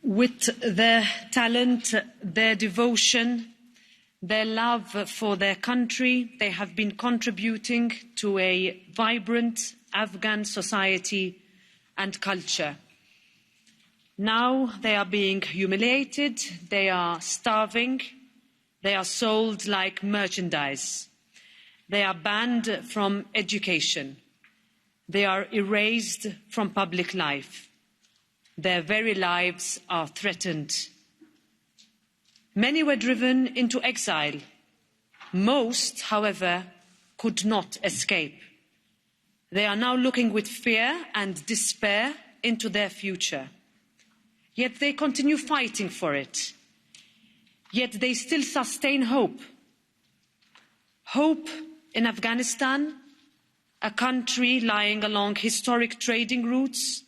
With their talent, their devotion, their love for their country, they have been contributing to a vibrant Afghan society and culture. Now they are being humiliated, they are starving, they are sold like merchandise, they are banned from education, they are erased from public life. Their very lives are threatened. Many were driven into exile. Most, however, could not escape. They are now looking with fear and despair into their future. Yet they continue fighting for it. Yet they still sustain hope. Hope in Afghanistan, a country lying along historic trading routes,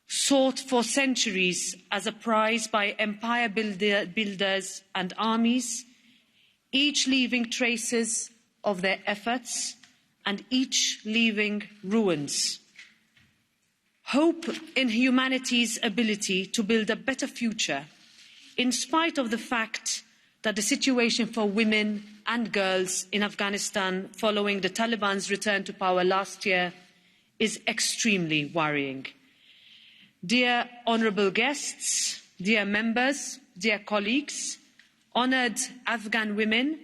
sought for centuries as a prize by empire builders and armies, each leaving traces of their efforts and each leaving ruins. Hope in humanity's ability to build a better future, in spite of the fact that the situation for women and girls in Afghanistan following the Taliban's return to power last year is extremely worrying. Dear honourable guests, dear members, dear colleagues, honoured Afghan women,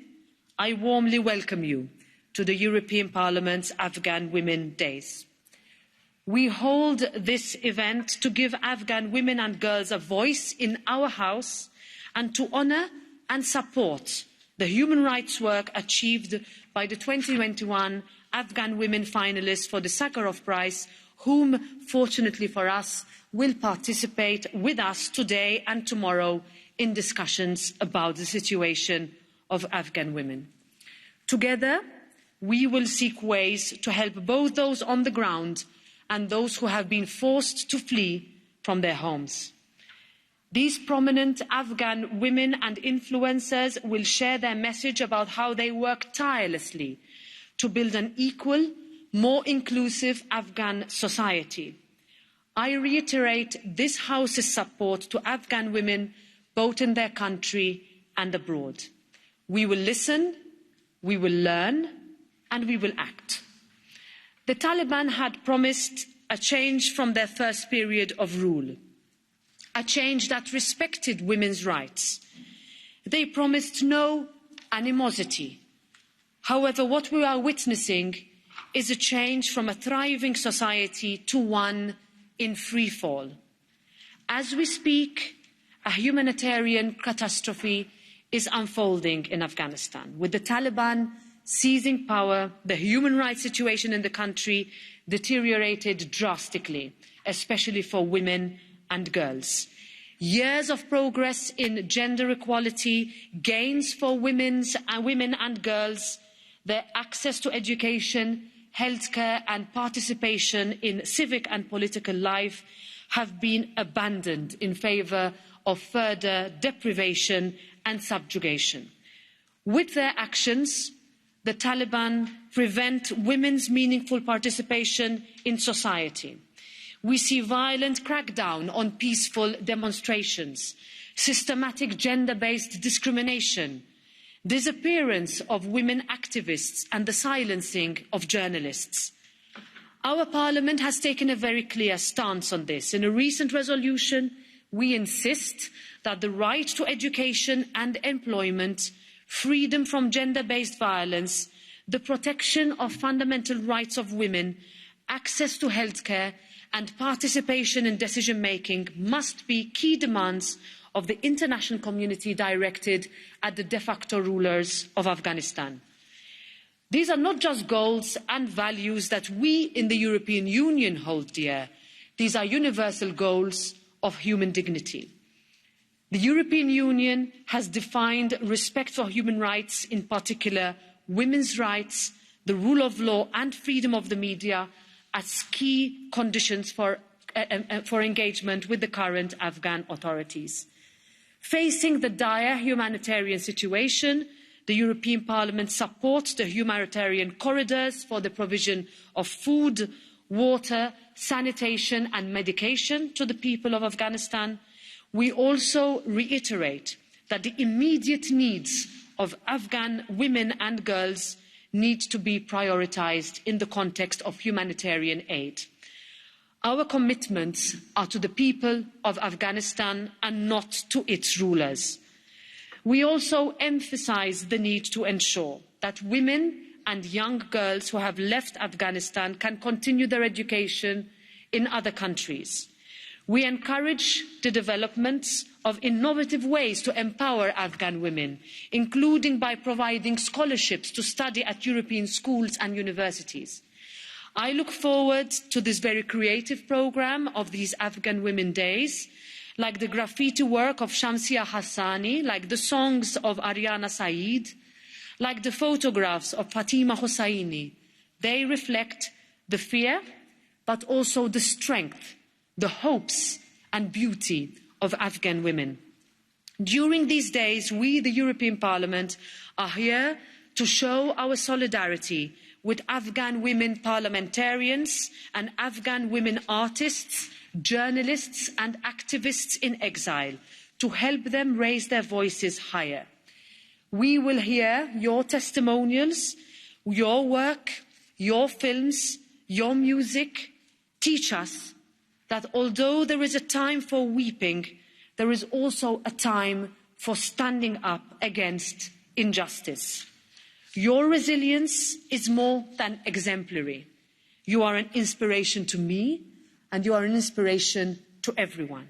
I warmly welcome you to the European Parliament's Afghan Women Days. We hold this event to give Afghan women and girls a voice in our House and to honour and support the human rights work achieved by the 2021 Afghan women finalists for the Sakharov Prize, whom, fortunately for us, will participate with us today and tomorrow in discussions about the situation of Afghan women. Together, we will seek ways to help both those on the ground and those who have been forced to flee from their homes. These prominent Afghan women and influencers will share their message about how they work tirelessly to build an equal, more inclusive Afghan society. I reiterate this House's support to Afghan women, both in their country and abroad. We will listen, we will learn, and we will act. The Taliban had promised a change from their first period of rule, a change that respected women's rights. They promised no animosity. However, what we are witnessing is a change from a thriving society to one in free fall. As we speak, a humanitarian catastrophe is unfolding in Afghanistan. With the Taliban seizing power, the human rights situation in the country deteriorated drastically, especially for women and girls. Years of progress in gender equality, gains for women and girls, their access to education, healthcare and participation in civic and political life have been abandoned in favour of further deprivation and subjugation. With their actions, the Taliban prevent women's meaningful participation in society. We see violent crackdown on peaceful demonstrations, systematic gender-based discrimination, disappearance of women activists and the silencing of journalists. Our Parliament has taken a very clear stance on this. In a recent resolution, we insist that the right to education and employment, freedom from gender-based violence, the protection of fundamental rights of women, access to healthcare and participation in decision-making must be key demands of the international community directed at the de facto rulers of Afghanistan. These are not just goals and values that we in the European Union hold dear. These are universal goals of human dignity. The European Union has defined respect for human rights, in particular women's rights, the rule of law and freedom of the media, as key conditions for engagement with the current Afghan authorities. Facing the dire humanitarian situation, the European Parliament supports the humanitarian corridors for the provision of food, water, sanitation and medication to the people of Afghanistan. We also reiterate that the immediate needs of Afghan women and girls need to be prioritised in the context of humanitarian aid. Our commitments are to the people of Afghanistan and not to its rulers. We also emphasise the need to ensure that women and young girls who have left Afghanistan can continue their education in other countries. We encourage the development of innovative ways to empower Afghan women, including by providing scholarships to study at European schools and universities. I look forward to this very creative programme of these Afghan Women Days, like the graffiti work of Shamsia Hassani, like the songs of Ariana Saeed, like the photographs of Fatima Hosseini. They reflect the fear, but also the strength, the hopes and beauty of Afghan women. During these days, we, the European Parliament, are here to show our solidarity with Afghan women parliamentarians and Afghan women artists, journalists and activists in exile, to help them raise their voices higher. We will hear your testimonials, your work, your films, your music. Teach us that although there is a time for weeping, there is also a time for standing up against injustice. Your resilience is more than exemplary. You are an inspiration to me, and you are an inspiration to everyone.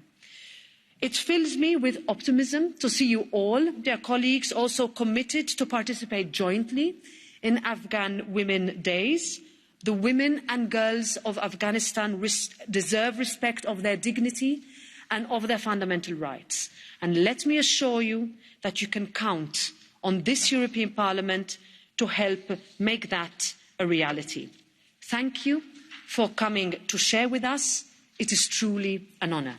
It fills me with optimism to see you all, dear colleagues, also committed to participate jointly in Afghan Women Days. The women and girls of Afghanistan deserve respect of their dignity and of their fundamental rights. And let me assure you that you can count on this European Parliament to help make that a reality. Thank you for coming to share with us. It is truly an honour.